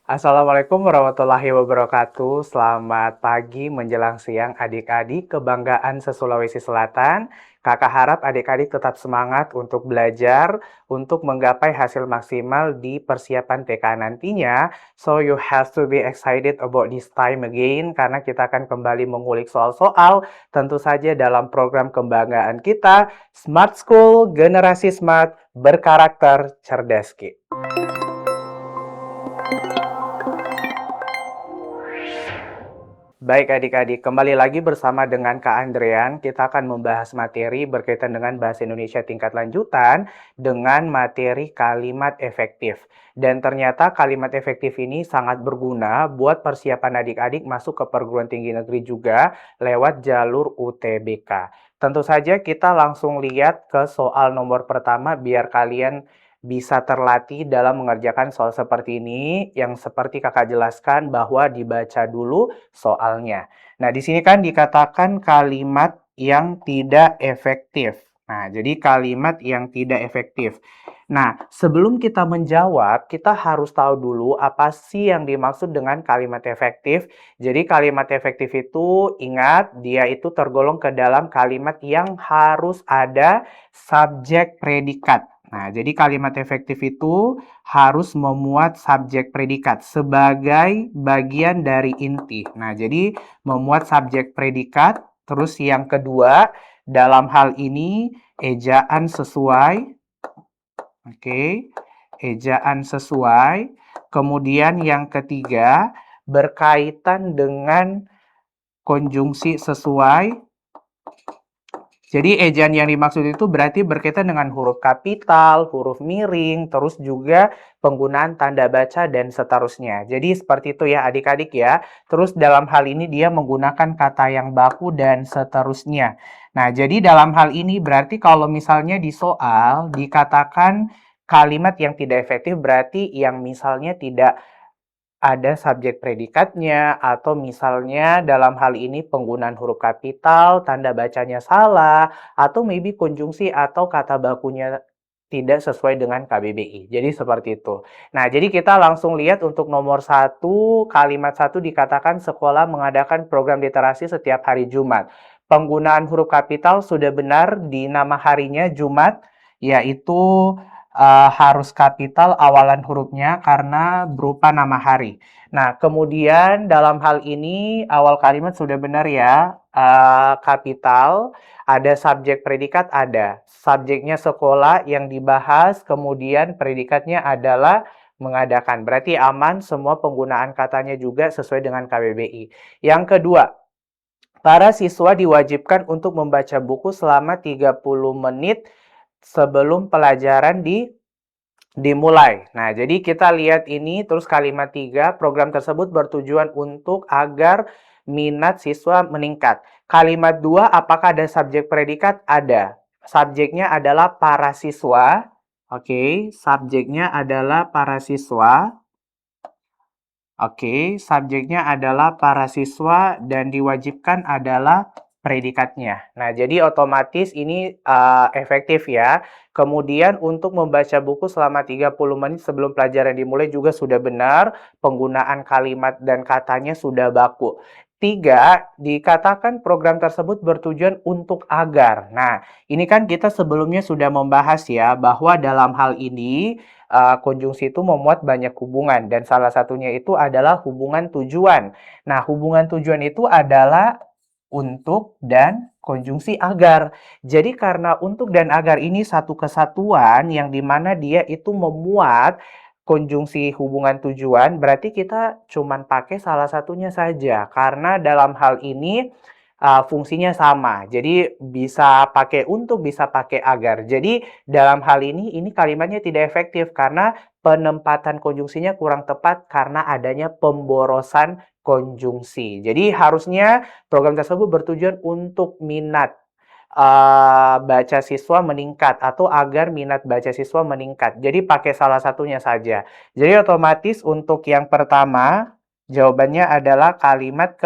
Assalamualaikum warahmatullahi wabarakatuh. Selamat pagi menjelang siang adik-adik kebanggaan se-Sulawesi Selatan. Kakak harap adik-adik tetap semangat untuk belajar, untuk menggapai hasil maksimal di persiapan TK nantinya. So you have to be excited about this time again, karena kita akan kembali mengulik soal-soal, tentu saja dalam program kebanggaan kita, Smart School, Generasi Smart, Berkarakter Cerdas Ki. Baik adik-adik, kembali lagi bersama dengan Kak Andrean. Kita akan membahas materi berkaitan dengan Bahasa Indonesia tingkat lanjutan dengan materi kalimat efektif. Dan ternyata kalimat efektif ini sangat berguna buat persiapan adik-adik masuk ke perguruan tinggi negeri juga lewat jalur UTBK. Tentu saja kita langsung lihat ke soal nomor pertama biar kalian bisa terlatih dalam mengerjakan soal seperti ini, yang seperti kakak jelaskan bahwa dibaca dulu soalnya. Nah, di sini kan dikatakan kalimat yang tidak efektif. Nah, jadi kalimat yang tidak efektif. Nah, sebelum kita menjawab, kita harus tahu dulu apa sih yang dimaksud dengan kalimat efektif. Jadi kalimat efektif itu, ingat, dia itu tergolong ke dalam kalimat yang harus ada subjek predikat. Nah, jadi kalimat efektif itu harus memuat subjek predikat sebagai bagian dari inti. Nah, jadi memuat subjek predikat. Terus yang kedua, dalam hal ini ejaan sesuai. Oke, ejaan sesuai. Kemudian yang ketiga, berkaitan dengan konjungsi sesuai. Jadi ejaan yang dimaksud itu berarti berkaitan dengan huruf kapital, huruf miring, terus juga penggunaan tanda baca dan seterusnya. Jadi seperti itu ya adik-adik ya. Terus dalam hal ini dia menggunakan kata yang baku dan seterusnya. Nah, jadi dalam hal ini berarti kalau misalnya di soal dikatakan kalimat yang tidak efektif berarti yang misalnya tidak ada subjek predikatnya, atau misalnya dalam hal ini penggunaan huruf kapital, tanda bacanya salah, atau maybe konjungsi atau kata bakunya tidak sesuai dengan KBBI. Jadi seperti itu. Nah, jadi kita langsung lihat untuk nomor 1, kalimat 1 dikatakan sekolah mengadakan program literasi setiap hari Jumat. Penggunaan huruf kapital sudah benar di nama harinya Jumat, yaitu harus kapital awalan hurufnya karena berupa nama hari. Nah, kemudian dalam hal ini awal kalimat sudah benar ya, kapital, ada subjek predikat ada. Subjeknya sekolah yang dibahas, kemudian predikatnya adalah mengadakan. Berarti aman, semua penggunaan katanya juga sesuai dengan KBBI. Yang kedua, para siswa diwajibkan untuk membaca buku selama 30 menit sebelum pelajaran dimulai. Nah, jadi kita lihat ini, terus kalimat 3, program tersebut bertujuan untuk agar minat siswa meningkat. Kalimat 2, apakah ada subjek predikat? Ada. Subjeknya adalah para siswa. Oke, subjeknya adalah para siswa. Oke, subjeknya adalah para siswa dan diwajibkan adalah predikatnya. Nah, jadi otomatis ini efektif ya. Kemudian untuk membaca buku selama 30 menit sebelum pelajaran dimulai juga sudah benar. Penggunaan kalimat dan katanya sudah baku. 3, dikatakan program tersebut bertujuan untuk agar. Nah, ini kan kita sebelumnya sudah membahas ya, bahwa dalam hal ini konjungsi itu memuat banyak hubungan dan salah satunya itu adalah hubungan tujuan. Nah, hubungan tujuan itu adalah untuk dan konjungsi agar. Jadi karena untuk dan agar ini satu kesatuan yang dimana dia itu memuat konjungsi hubungan tujuan, berarti kita cuman pakai salah satunya saja. Karena dalam hal ini fungsinya sama. Jadi bisa pakai untuk, bisa pakai agar. Jadi dalam hal ini kalimatnya tidak efektif karena penempatan konjungsinya kurang tepat karena adanya pemborosan konjungsi. Jadi harusnya program tersebut bertujuan untuk minat baca siswa meningkat atau agar minat baca siswa meningkat. Jadi pakai salah satunya saja. Jadi otomatis untuk yang pertama jawabannya adalah kalimat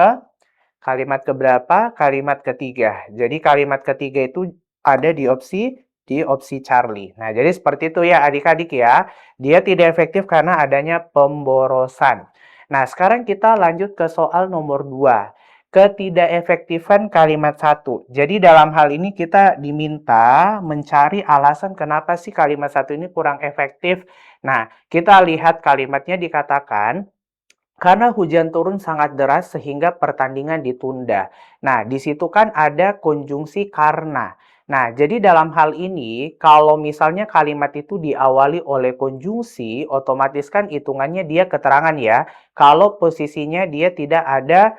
keberapa? Kalimat ketiga. Jadi kalimat ketiga itu ada di opsi di opsi Charlie. Nah, jadi seperti itu ya adik-adik ya. Dia tidak efektif karena adanya pemborosan. Nah, sekarang kita lanjut ke soal nomor 2. Ketidakefektifan kalimat satu. Jadi dalam hal ini kita diminta mencari alasan kenapa sih kalimat satu ini kurang efektif. Nah, kita lihat kalimatnya dikatakan, karena hujan turun sangat deras sehingga pertandingan ditunda. Nah, di situ kan ada konjungsi karena. Nah, jadi dalam hal ini, kalau misalnya kalimat itu diawali oleh konjungsi, otomatis kan hitungannya dia keterangan ya. Kalau posisinya dia tidak ada,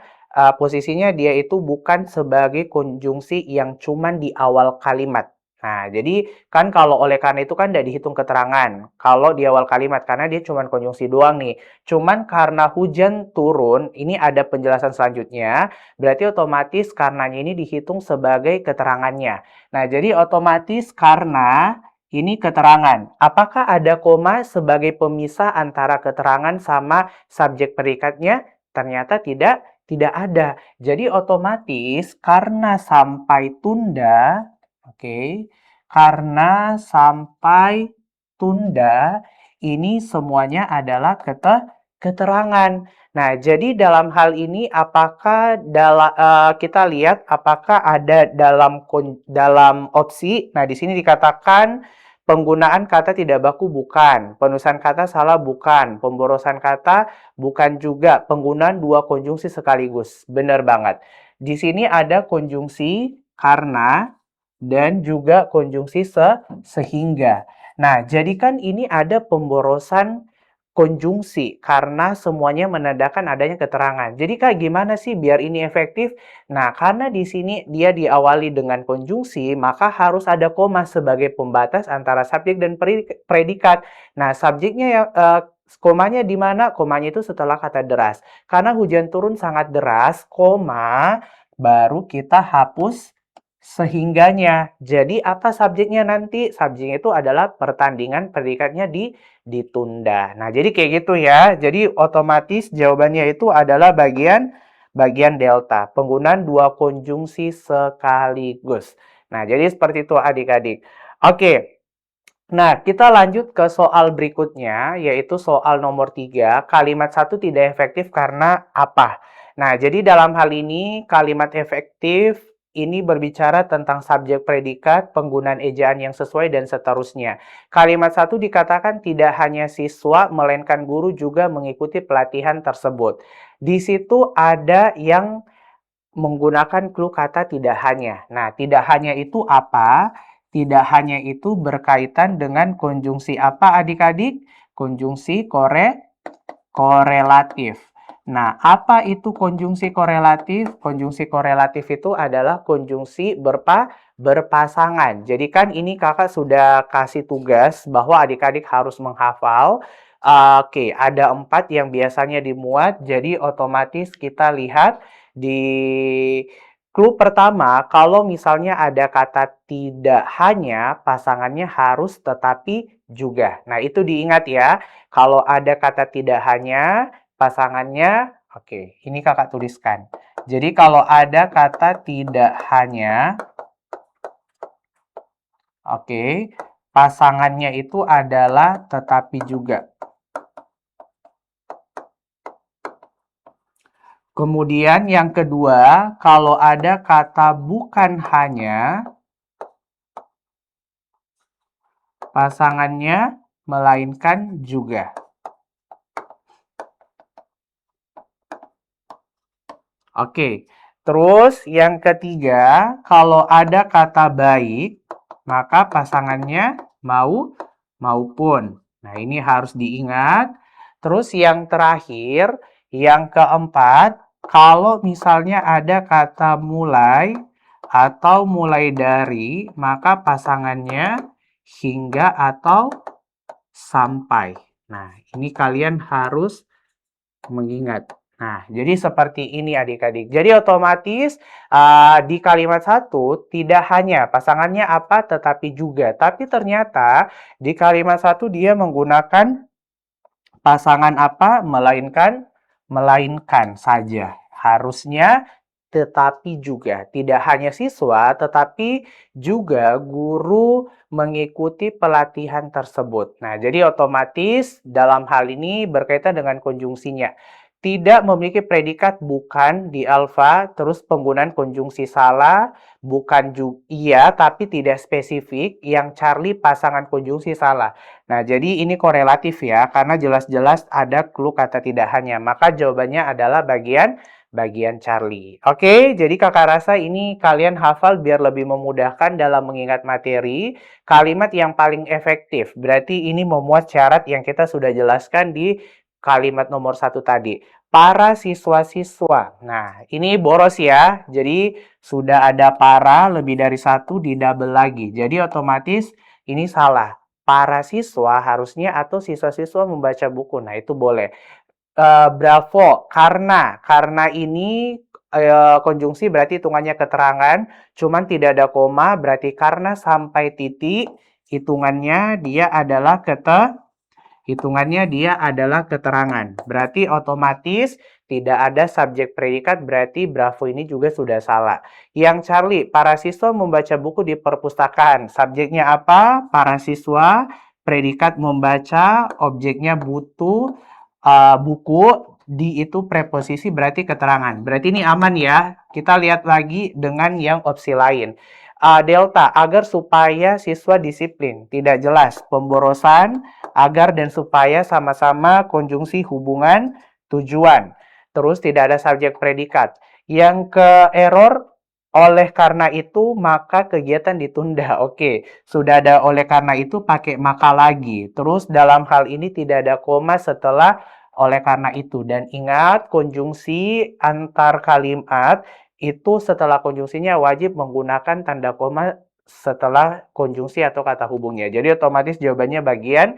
posisinya dia itu bukan sebagai konjungsi yang cuman di awal kalimat. Nah, jadi kan kalau oleh karena itu kan tidak dihitung keterangan. Kalau di awal kalimat, karena dia cuma konjungsi doang nih. Cuman karena hujan turun, ini ada penjelasan selanjutnya, berarti otomatis karenanya ini dihitung sebagai keterangannya. Nah, jadi otomatis karena ini keterangan. Apakah ada koma sebagai pemisah antara keterangan sama subjek predikatnya? Ternyata tidak ada. Jadi otomatis karena sampai tunda, oke, karena sampai tunda, ini semuanya adalah keterangan. Nah, jadi dalam hal ini apakah kita lihat apakah ada dalam opsi. Nah, di sini dikatakan penggunaan kata tidak baku bukan, penulisan kata salah bukan, pemborosan kata bukan juga, penggunaan dua konjungsi sekaligus. Benar banget. Di sini ada konjungsi karena dan juga konjungsi sehingga. Nah, jadi kan ini ada pemborosan konjungsi karena semuanya menandakan adanya keterangan. Jadi kayak gimana sih biar ini efektif? Nah, karena di sini dia diawali dengan konjungsi, maka harus ada koma sebagai pembatas antara subjek dan predikat. Nah, subjeknya yang komanya di mana? Komanya itu setelah kata deras. Karena hujan turun sangat deras, koma, baru kita hapus sehingganya. Jadi apa subjeknya nanti? Subjeknya itu adalah pertandingan, predikatnya ditunda. Nah, jadi kayak gitu ya. Jadi otomatis jawabannya itu adalah bagian delta. Penggunaan dua konjungsi sekaligus. Nah, jadi seperti itu adik-adik. Oke. Nah, kita lanjut ke soal berikutnya, yaitu soal nomor 3. Kalimat satu tidak efektif karena apa? Nah, jadi dalam hal ini kalimat efektif ini berbicara tentang subjek predikat, penggunaan ejaan yang sesuai, dan seterusnya. Kalimat satu dikatakan tidak hanya siswa, melainkan guru juga mengikuti pelatihan tersebut. Di situ ada yang menggunakan clue kata tidak hanya. Nah, tidak hanya itu apa? Tidak hanya itu berkaitan dengan konjungsi apa adik-adik? Konjungsi korelatif. Nah, apa itu konjungsi korelatif? Konjungsi korelatif itu adalah konjungsi berpasangan. Jadi kan ini kakak sudah kasih tugas bahwa adik-adik harus menghafal. Oke, ada 4 yang biasanya dimuat. Jadi otomatis kita lihat di clue pertama, kalau misalnya ada kata tidak hanya, pasangannya harus tetapi juga. Nah, itu diingat ya. Kalau ada kata tidak hanya, pasangannya, oke, ini kakak tuliskan. Jadi kalau ada kata tidak hanya, oke, pasangannya itu adalah tetapi juga. Kemudian yang kedua, kalau ada kata bukan hanya, pasangannya melainkan juga. Oke, terus yang ketiga, kalau ada kata baik, maka pasangannya mau maupun. Nah, ini harus diingat. Terus yang terakhir, yang keempat, kalau misalnya ada kata mulai atau mulai dari, maka pasangannya hingga atau sampai. Nah, ini kalian harus mengingat. Nah, jadi seperti ini adik-adik. Jadi otomatis di kalimat satu tidak hanya pasangannya apa tetapi juga. Tapi ternyata di kalimat satu dia menggunakan pasangan apa melainkan saja. Harusnya tetapi juga tidak hanya siswa, tetapi juga guru mengikuti pelatihan tersebut. Nah, jadi otomatis dalam hal ini berkaitan dengan konjungsinya. Tidak memiliki predikat bukan di alfa, terus penggunaan konjungsi salah, bukan juga iya, tapi tidak spesifik, yang Charlie pasangan konjungsi salah. Nah, jadi ini korelatif ya, karena jelas-jelas ada clue kata tidak hanya. Maka jawabannya adalah bagian Charlie. Oke, jadi kakak rasa ini kalian hafal biar lebih memudahkan dalam mengingat materi. Kalimat yang paling efektif, berarti ini memuat syarat yang kita sudah jelaskan di kalimat nomor 1 tadi. Para siswa-siswa. Nah, ini boros ya. Jadi, sudah ada para lebih dari satu di double lagi. Jadi, otomatis ini salah. Para siswa harusnya atau siswa-siswa membaca buku. Nah, itu boleh. Bravo. Karena ini konjungsi berarti hitungannya keterangan. Cuman tidak ada koma, berarti karena sampai titik. Hitungannya dia adalah keterangan. Berarti otomatis tidak ada subjek predikat, berarti Bravo ini juga sudah salah. Yang Charlie, para siswa membaca buku di perpustakaan. Subjeknya apa? Para siswa, predikat membaca, objeknya butuh, buku, di itu preposisi berarti keterangan. Berarti ini aman ya. Kita lihat lagi dengan yang opsi lain. Delta, agar supaya siswa disiplin. Tidak jelas. Pemborosan, agar dan supaya sama-sama konjungsi hubungan tujuan. Terus tidak ada subjek predikat. Yang ke error, oleh karena itu maka kegiatan ditunda. Oke, sudah ada oleh karena itu pakai maka lagi. Terus dalam hal ini tidak ada koma setelah oleh karena itu. Dan ingat, konjungsi antar kalimat itu setelah konjungsinya wajib menggunakan tanda koma setelah konjungsi atau kata hubungnya. Jadi otomatis jawabannya bagian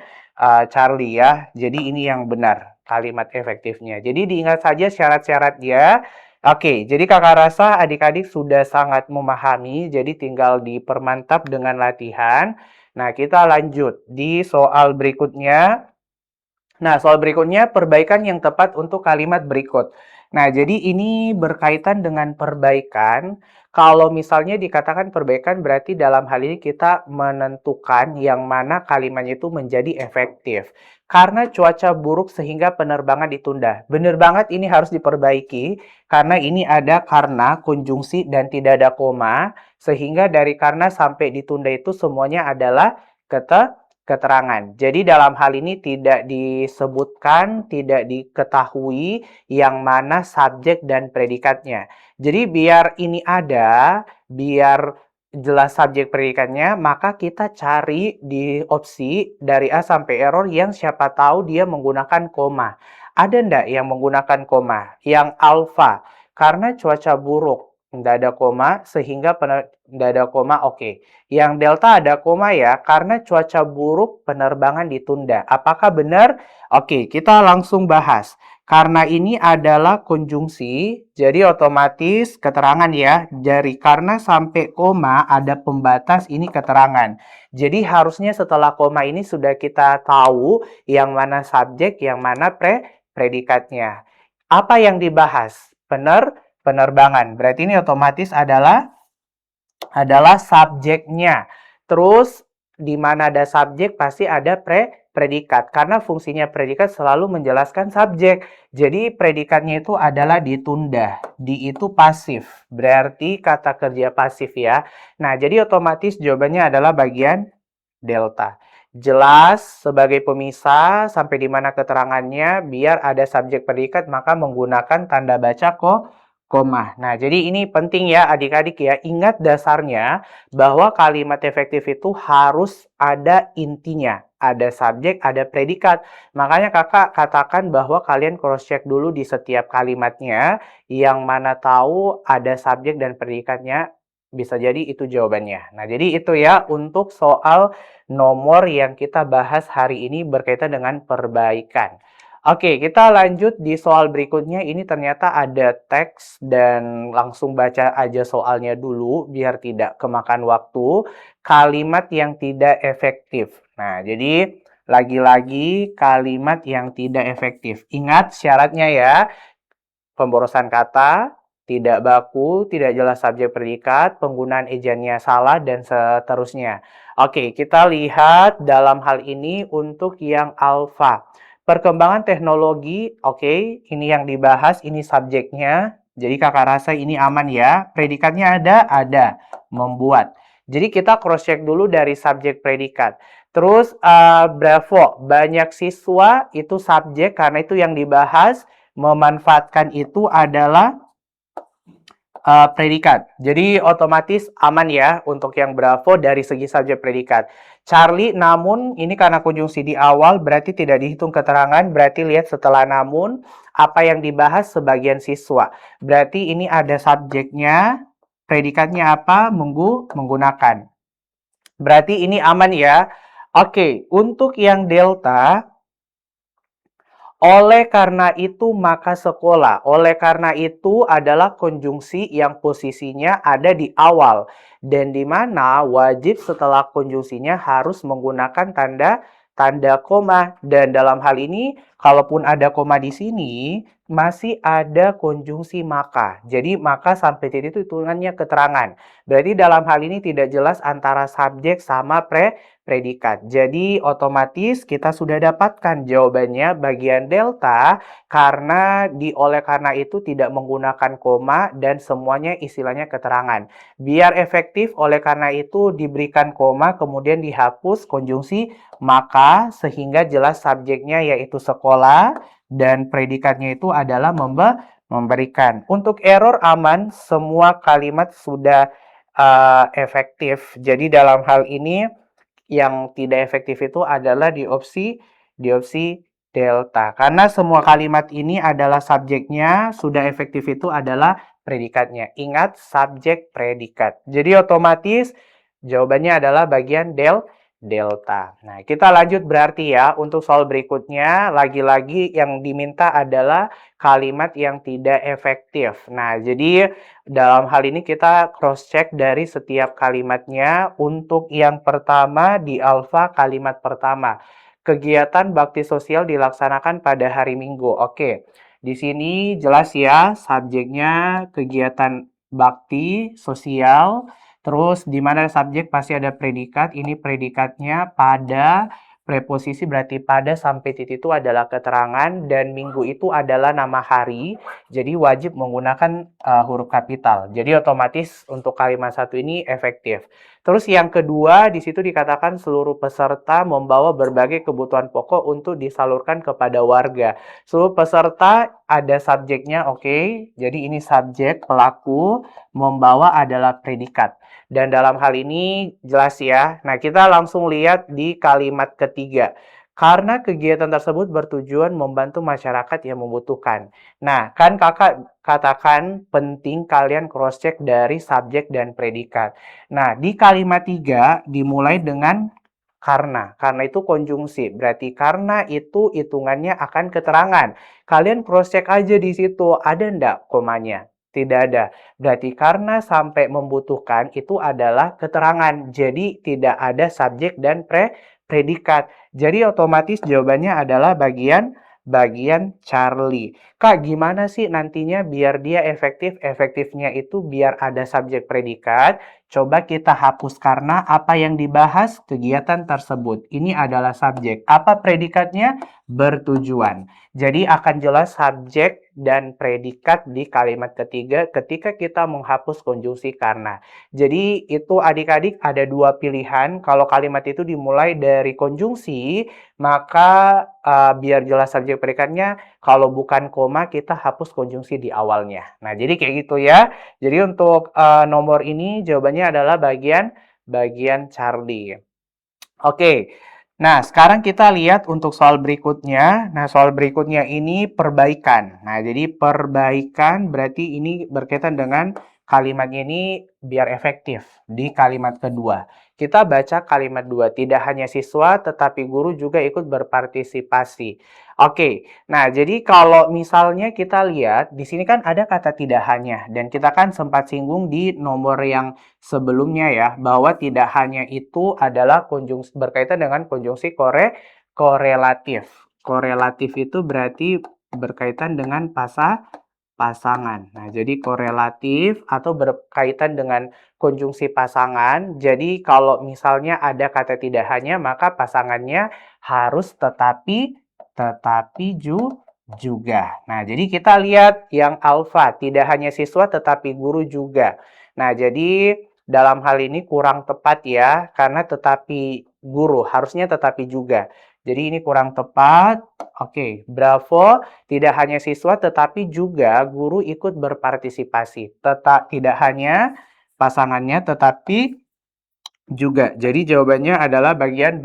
Charlie ya. Jadi ini yang benar kalimat efektifnya. Jadi diingat saja syarat-syaratnya. Oke, jadi kakak rasa adik-adik sudah sangat memahami. Jadi tinggal dipermantap dengan latihan. Nah, kita lanjut di soal berikutnya. Nah, soal berikutnya perbaikan yang tepat untuk kalimat berikut. Nah, jadi ini berkaitan dengan perbaikan. Kalau misalnya dikatakan perbaikan berarti dalam hal ini kita menentukan yang mana kalimatnya itu menjadi efektif. Karena cuaca buruk sehingga penerbangan ditunda. Benar banget ini harus diperbaiki karena ini ada karena konjungsi dan tidak ada koma. Sehingga dari karena sampai ditunda itu semuanya adalah keterangan. Jadi dalam hal ini tidak disebutkan, tidak diketahui yang mana subjek dan predikatnya. Jadi biar ini ada, biar jelas subjek predikatnya, maka kita cari di opsi dari A sampai error yang siapa tahu dia menggunakan koma. Ada ndak yang menggunakan koma? Yang alfa, karena cuaca buruk. Nggak ada koma, sehingga nggak ada koma, oke. Yang delta ada koma ya, karena cuaca buruk penerbangan ditunda. Apakah benar? Oke, kita langsung bahas. Karena ini adalah konjungsi, jadi otomatis keterangan ya. Dari karena sampai koma ada pembatas, ini keterangan. Jadi harusnya setelah koma ini sudah kita tahu yang mana subjek, yang mana predikatnya. Apa yang dibahas? Penerbangan. Berarti ini otomatis adalah subjeknya. Terus di mana ada subjek pasti ada predikat. Karena fungsinya predikat selalu menjelaskan subjek. Jadi predikatnya itu adalah ditunda. Di itu pasif. Berarti kata kerja pasif ya. Nah, jadi otomatis jawabannya adalah bagian delta. Jelas sebagai pemisah sampai di mana keterangannya biar ada subjek predikat maka menggunakan tanda baca koma. Nah, jadi ini penting ya adik-adik ya. Ingat dasarnya bahwa kalimat efektif itu harus ada intinya. Ada subjek, ada predikat. Makanya kakak katakan bahwa kalian cross-check dulu di setiap kalimatnya. Yang mana tahu ada subjek dan predikatnya. Bisa jadi itu jawabannya. Nah, jadi itu ya untuk soal nomor yang kita bahas hari ini berkaitan dengan perbaikan. Oke, kita lanjut di soal berikutnya. Ini ternyata ada teks dan langsung baca aja soalnya dulu biar tidak kemakan waktu. Kalimat yang tidak efektif. Nah, jadi lagi-lagi kalimat yang tidak efektif. Ingat syaratnya ya. Pemborosan kata, tidak baku, tidak jelas subjek predikat, penggunaan ejaannya salah, dan seterusnya. Oke, kita lihat dalam hal ini untuk yang alfa. Perkembangan teknologi, oke, ini yang dibahas, ini subjeknya. Jadi kakak rasa ini aman ya. Predikatnya ada? Ada. Membuat. Jadi kita cross check dulu dari subjek predikat. Terus bravo, banyak siswa itu subjek karena itu yang dibahas. Memanfaatkan itu adalah predikat. Jadi otomatis aman ya untuk yang bravo dari segi subjek predikat. Charlie, namun ini karena konjungsi di awal berarti tidak dihitung keterangan, berarti lihat setelah namun apa yang dibahas sebagian siswa. Berarti ini ada subjeknya, predikatnya apa? Menggunakan. Berarti ini aman ya. Oke, untuk yang delta, oleh karena itu maka sekolah. Oleh karena itu adalah konjungsi yang posisinya ada di awal. Dan di mana wajib setelah konjungsinya harus menggunakan tanda koma. Dan dalam hal ini, kalaupun ada koma di sini, masih ada konjungsi maka. Jadi maka sampai titik itu hitungannya keterangan. Berarti dalam hal ini tidak jelas antara subjek sama predikat. Jadi otomatis kita sudah dapatkan jawabannya bagian delta karena oleh karena itu tidak menggunakan koma dan semuanya istilahnya keterangan. Biar efektif oleh karena itu diberikan koma kemudian dihapus konjungsi maka sehingga jelas subjeknya yaitu sekolah dan predikatnya itu adalah memberikan. Untuk error aman, semua kalimat sudah efektif. Jadi dalam hal ini yang tidak efektif itu adalah di opsi delta. Karena semua kalimat ini adalah subjeknya, sudah efektif itu adalah predikatnya. Ingat subjek predikat. Jadi otomatis jawabannya adalah bagian delta. Nah, kita lanjut berarti ya untuk soal berikutnya. Lagi-lagi yang diminta adalah kalimat yang tidak efektif. Nah, jadi dalam hal ini kita cross check dari setiap kalimatnya. Untuk yang pertama di alfa kalimat pertama. Kegiatan bakti sosial dilaksanakan pada hari Minggu. Oke. Di sini jelas ya subjeknya kegiatan bakti sosial. Terus di mana subjek pasti ada predikat. Ini predikatnya pada, preposisi berarti pada sampai titik itu adalah keterangan dan minggu itu adalah nama hari. Jadi wajib menggunakan huruf kapital. Jadi otomatis untuk kalimat satu ini efektif. Terus yang kedua di situ dikatakan seluruh peserta membawa berbagai kebutuhan pokok untuk disalurkan kepada warga. Seluruh peserta ada subjeknya, oke. Jadi ini subjek pelaku, membawa adalah predikat. Dan dalam hal ini jelas ya. Nah, kita langsung lihat di kalimat ketiga. Karena kegiatan tersebut bertujuan membantu masyarakat yang membutuhkan. Nah, kan kakak katakan penting kalian cross-check dari subjek dan predikat. Nah, di kalimat 3 dimulai dengan karena. Karena itu konjungsi. Berarti karena itu hitungannya akan keterangan. Kalian cross-check aja di situ. Ada ndak komanya? Tidak ada. Berarti karena sampai membutuhkan itu adalah keterangan. Jadi tidak ada subjek dan predikat. Jadi otomatis jawabannya adalah bagian Charlie. Kak, gimana sih nantinya biar dia efektif? Efektifnya itu biar ada subjek predikat. Coba kita hapus karena apa yang dibahas kegiatan tersebut. Ini adalah subjek. Apa predikatnya? Bertujuan. Jadi akan jelas subjek dan predikat di kalimat ketiga ketika kita menghapus konjungsi karena. Jadi itu adik-adik ada dua pilihan. Kalau kalimat itu dimulai dari konjungsi, maka biar jelas subjek predikatnya, kalau bukan koma kita hapus konjungsi di awalnya. Nah, jadi kayak gitu ya. Jadi untuk nomor ini jawabannya adalah bagian Charlie. Oke. Nah, sekarang kita lihat untuk soal berikutnya. Nah, soal berikutnya ini perbaikan. Nah, jadi perbaikan berarti ini berkaitan dengan kalimatnya ini biar efektif di kalimat kedua. Kita baca kalimat 2. Tidak hanya siswa, tetapi guru juga ikut berpartisipasi. Oke, nah jadi kalau misalnya kita lihat, di sini kan ada kata tidak hanya. Dan kita kan sempat singgung di nomor yang sebelumnya ya, bahwa tidak hanya itu adalah konjungsi berkaitan dengan konjungsi korelatif. Korelatif itu berarti berkaitan dengan pasangan. Nah, jadi korelatif atau berkaitan dengan konjungsi pasangan. Jadi kalau misalnya ada kata tidak hanya, maka pasangannya harus juga. Nah, jadi kita lihat yang alfa, tidak hanya siswa tetapi guru juga. Nah, jadi dalam hal ini kurang tepat ya, karena tetapi guru, harusnya tetapi juga. Jadi ini kurang tepat. Oke, bravo. Tidak hanya siswa tetapi juga guru ikut berpartisipasi. Tidak hanya pasangannya tetapi juga. Jadi jawabannya adalah bagian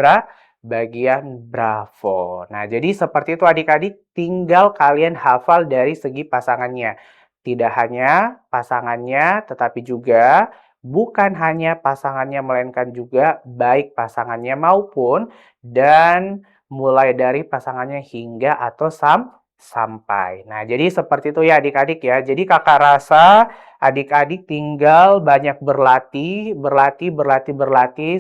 bravo. Nah, jadi seperti itu adik-adik, tinggal kalian hafal dari segi pasangannya. Tidak hanya pasangannya, tetapi juga bukan hanya pasangannya, melainkan juga baik pasangannya maupun dan mulai dari pasangannya hingga atau sampai. Nah, jadi seperti itu ya adik-adik ya. Jadi kakak rasa adik-adik tinggal banyak berlatih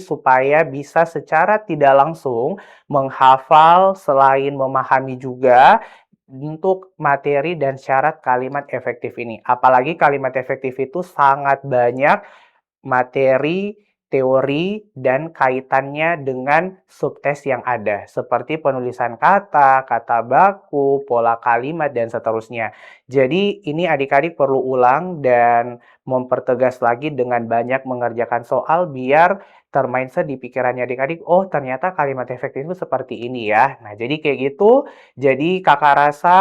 supaya bisa secara tidak langsung menghafal selain memahami juga untuk materi dan syarat kalimat efektif ini. Apalagi kalimat efektif itu sangat banyak materi, teori, dan kaitannya dengan subtes yang ada, seperti penulisan kata, kata baku, pola kalimat, dan seterusnya. Jadi, ini adik-adik perlu ulang dan mempertegas lagi dengan banyak mengerjakan soal biar termindset di pikirannya adik-adik, oh ternyata kalimat efektif itu seperti ini ya. Nah, jadi kayak gitu. Jadi, kakak rasa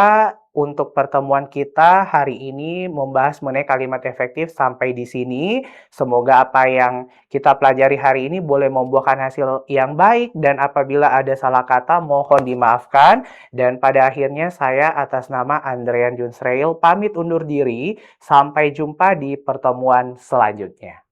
untuk pertemuan kita hari ini membahas mengenai kalimat efektif sampai di sini. Semoga apa yang kita pelajari hari ini boleh membuahkan hasil yang baik dan apabila ada salah kata mohon dimaafkan. Dan pada akhirnya saya atas nama Andrian Junsreil pamit undur diri. Sampai jumpa di pertemuan selanjutnya.